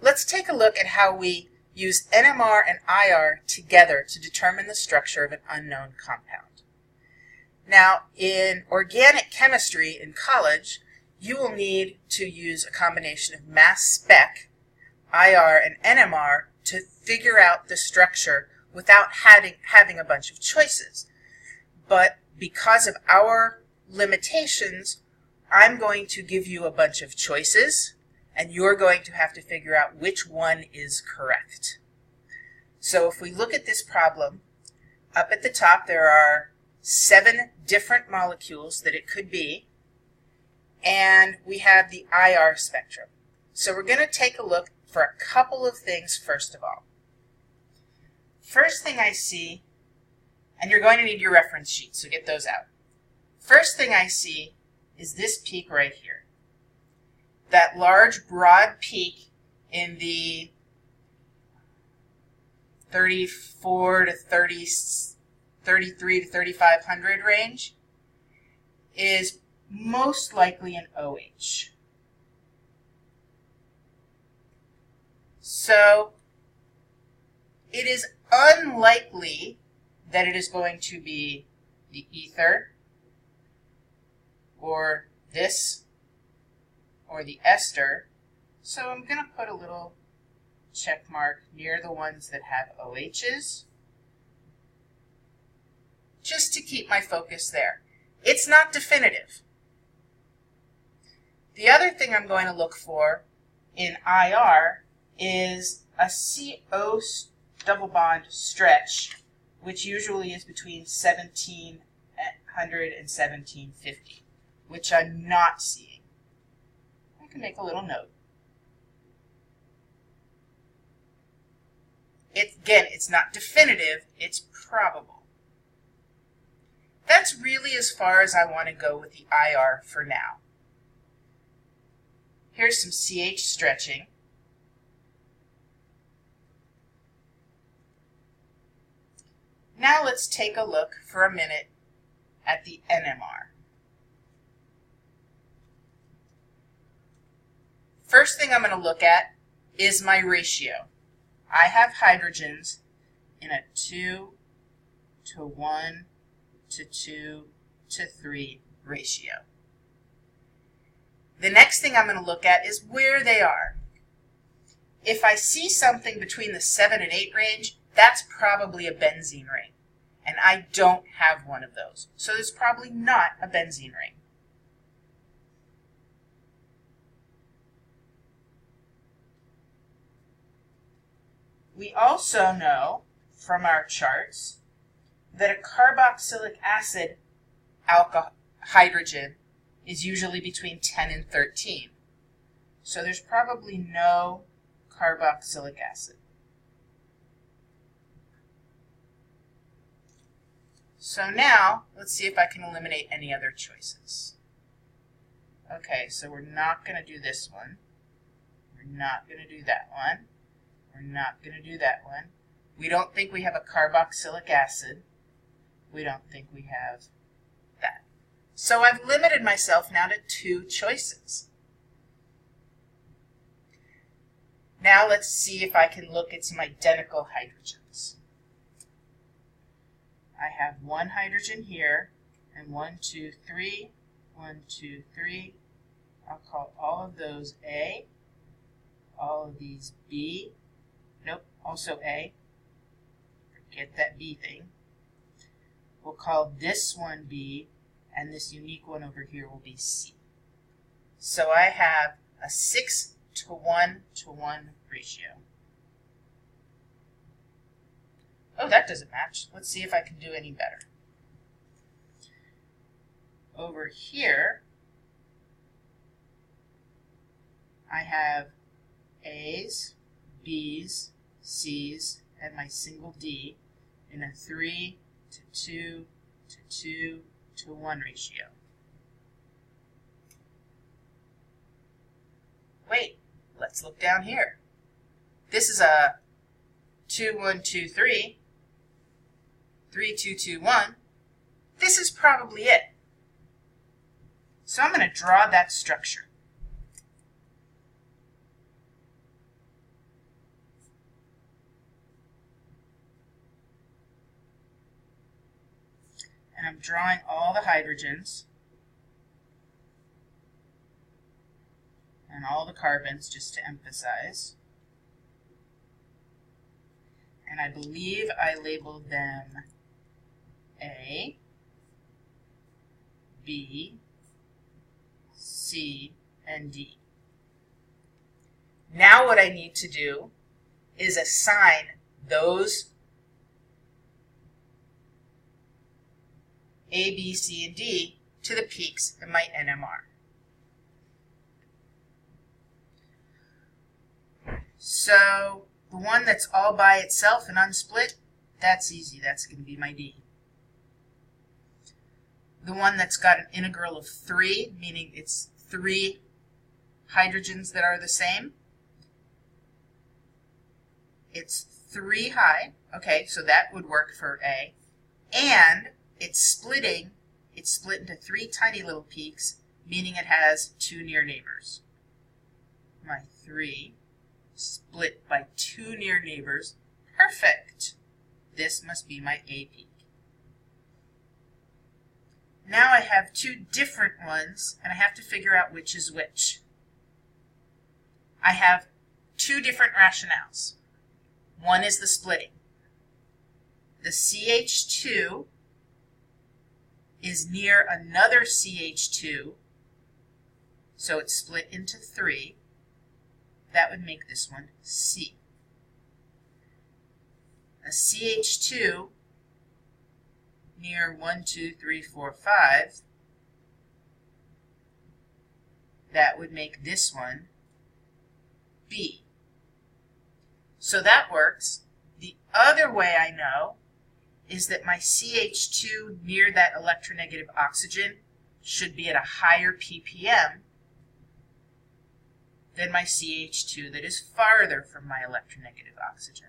Let's take a look at how we use NMR and IR together to determine the structure of an unknown compound. Now, in organic chemistry in college, you will need to use a combination of mass spec, IR, and NMR to figure out the structure without having a bunch of choices. But because of our limitations, I'm going to give you a bunch of choices, and you're going to have to figure out which one is correct. So if we look at this problem, up at the top there are 7 different molecules that it could be, and we have the IR spectrum. So we're going to take a look for a couple of things first of all. First thing I see, and you're going to need your reference sheet, so get those out. First thing I see is this peak right here. That large, broad peak in the 34 to 30, 33 to 3500 range is most likely an OH. So it is unlikely that it is going to be the ether or this or the ester. So I'm going to put a little check mark near the ones that have OHs just to keep my focus there. It's not definitive. The other thing I'm going to look for in IR is a CO double bond stretch, which usually is between 1700 and 1750, which I'm not seeing. I can make a little note. Again, it's not definitive, it's probable. That's really as far as I want to go with the IR for now. Here's some CH stretching. Now let's take a look for a minute at the NMR. First thing I'm going to look at is my ratio. I have hydrogens in a 2 to 1 to 2 to 3 ratio. The next thing I'm going to look at is where they are. If I see something between the 7 and 8 range, that's probably a benzene ring. And I don't have one of those. So it's probably not a benzene ring. We also know from our charts that a carboxylic acid hydrogen is usually between 10 and 13. So there's probably no carboxylic acid. So now, let's see if I can eliminate any other choices. Okay, so we're not going to do this one. We're not going to do that one. We're not going to do that one. We don't think we have a carboxylic acid. We don't think we have that. So I've limited myself now to 2 choices. Now let's see if I can look at some identical hydrogens. I have 1 hydrogen here, and 1, 2, 3, 1, 2, 3. I'll call all of those A, all of these B. Nope, also A. Forget that B thing. We'll call this one B, and this unique one over here will be C. So I have a 6 to 1 to 1 ratio. Oh, that doesn't match. Let's see if I can do any better. Over here, I have A's, B's, C's, and my single D in a 3 to 2 to 2 to 1 ratio. Wait, let's look down here. This is a 2, 1, 2, 3, 3, 2, 2, 1. This is probably it. So I'm going to draw that structure. and I'm drawing all the hydrogens and all the carbons just to emphasize. And I believe I labeled them A, B, C, and D. Now what I need to do is assign those A, B, C, and D to the peaks in my NMR. So the one that's all by itself and unsplit, that's easy. That's going to be my D. The one that's got an integral of 3, meaning it's 3 hydrogens that are the same, it's 3 high. Okay, so that would work for A. And it's split into 3 tiny little peaks, meaning it has 2 near neighbors. My 3 split by 2 near neighbors. Perfect. This must be my A peak. Now I have 2 different ones, and I have to figure out which is which. I have 2 different rationales. One is the splitting. The CH2 is near another CH2, so it's split into 3. That would make this one C. A CH2 near 1, 2, 3, 4, 5, that would make this one B. So that works. The other way I know is that my CH2 near that electronegative oxygen should be at a higher ppm than my CH2 that is farther from my electronegative oxygen.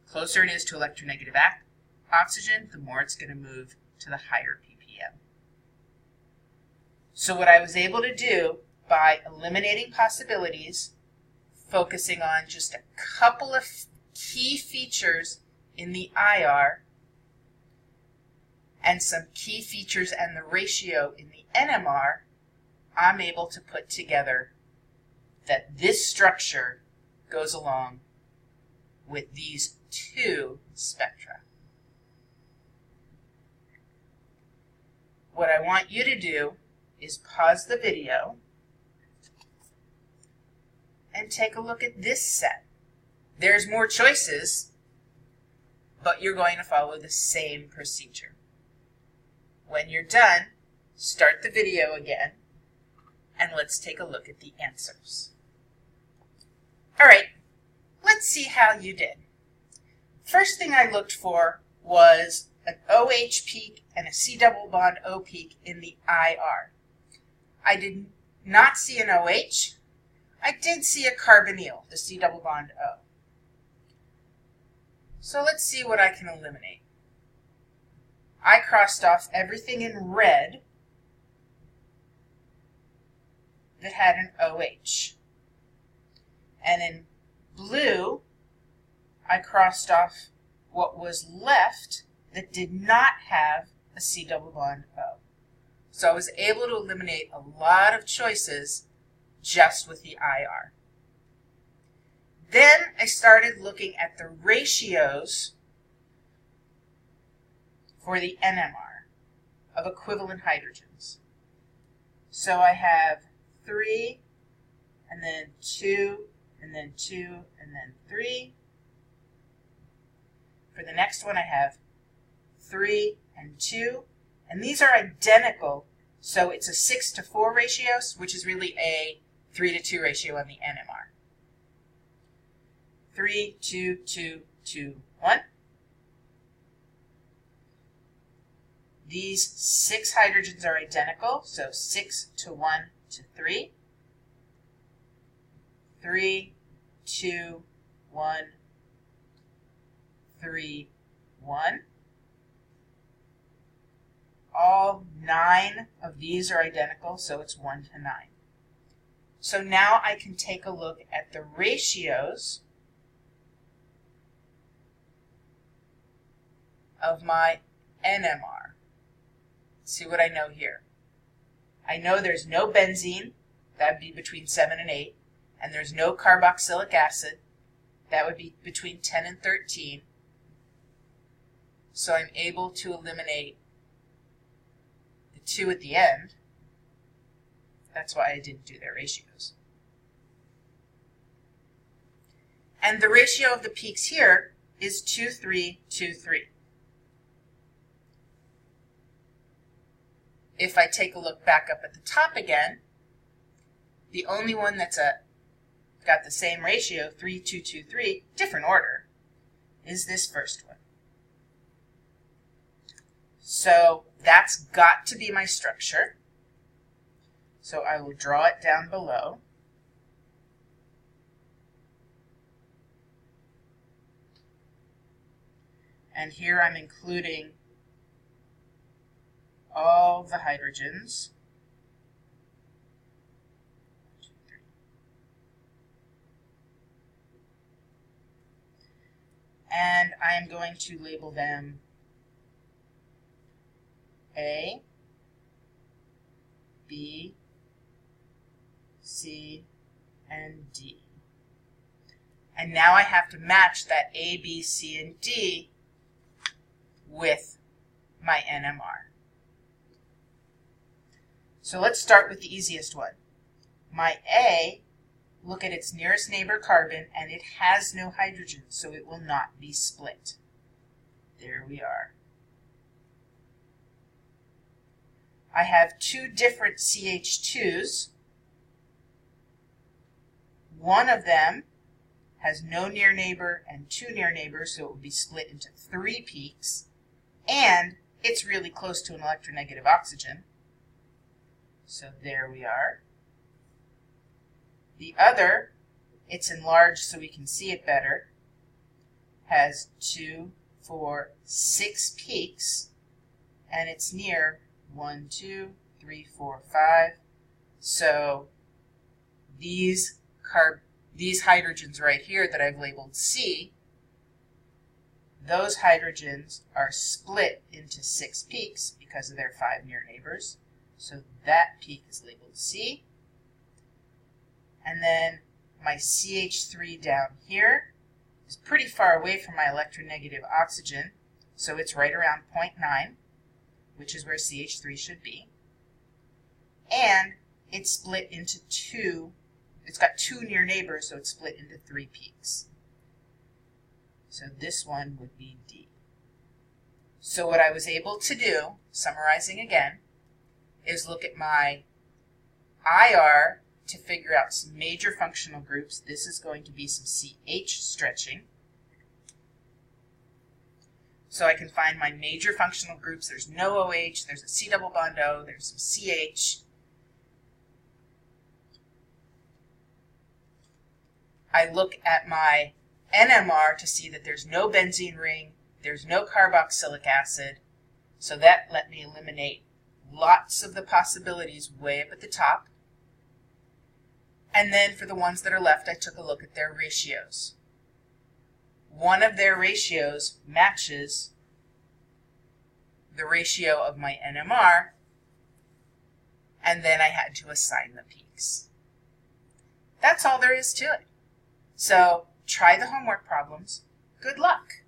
The closer it is to electronegative oxygen, the more it's going to move to the higher ppm. So what I was able to do by eliminating possibilities, focusing on just a couple of key features in the IR and some key features and the ratio in the NMR, I'm able to put together that this structure goes along with these 2 spectra. What I want you to do is pause the video and take a look at this set. There's more choices, but you're going to follow the same procedure. When you're done, start the video again, and let's take a look at the answers. All right, let's see how you did. First thing I looked for was an OH peak and a C double bond O peak in the IR. I did not see an OH. I did see a carbonyl, the C double bond O. So let's see what I can eliminate. I crossed off everything in red that had an OH. And in blue, I crossed off what was left that did not have a C double bond O. So I was able to eliminate a lot of choices just with the IR. Then I started looking at the ratios for the NMR of equivalent hydrogens. So I have 3, and then 2, and then 2, and then 3. For the next one I have 3 and 2, and these are identical, so it's a 6:4 ratio, which is really a 3:2 ratio on the NMR. 3, 2, 2, 2, 1. These 6 hydrogens are identical, so 6:1:3. 3, 2, 1, 3, 1. All 9 of these are identical, so it's 1:9. So now I can take a look at the ratios of my NMR. see what I know here. I know there's no benzene, that would be between 7 and 8, and there's no carboxylic acid, that would be between 10 and 13. So I'm able to eliminate the 2 at the end. That's why I didn't do their ratios. And the ratio of the peaks here is 2, 3, 2, 3. If I take a look back up at the top again, the only one that's got the same ratio, 3, 2, 2, 3, different order, is this first one. So that's got to be my structure. So I will draw it down below. And here I'm including all the hydrogens. And I am going to label them A, B, C, and D. And now I have to match that A, B, C, and D with my NMR. So let's start with the easiest one. My A, look at its nearest neighbor carbon, and it has no hydrogen, so it will not be split. There we are. I have 2 different CH2s. One of them has no near neighbor and 2 near neighbors, so it will be split into 3 peaks, and it's really close to an electronegative oxygen. So there we are. The other, it's enlarged so we can see it better, has 2, 4, 6 peaks, and it's near 1, 2, 3, 4, 5. So these hydrogens right here that I've labeled C, those hydrogens are split into 6 peaks because of their 5 near neighbors. So that peak is labeled C. And then my CH3 down here is pretty far away from my electronegative oxygen, so it's right around 0.9, which is where CH3 should be. And it's split into 2. It's got 2 near neighbors, so it's split into 3 peaks. So this one would be D. So what I was able to do, summarizing again, is look at my IR to figure out some major functional groups. This is going to be some CH stretching. So I can find my major functional groups. There's no OH, there's a C double bond O, there's some CH. I look at my NMR to see that there's no benzene ring, there's no carboxylic acid, so that let me eliminate lots of the possibilities way up at the top. And then for the ones that are left, I took a look at their ratios. One of their ratios matches the ratio of my NMR, and then I had to assign the peaks. That's all there is to it. So try the homework problems. Good luck.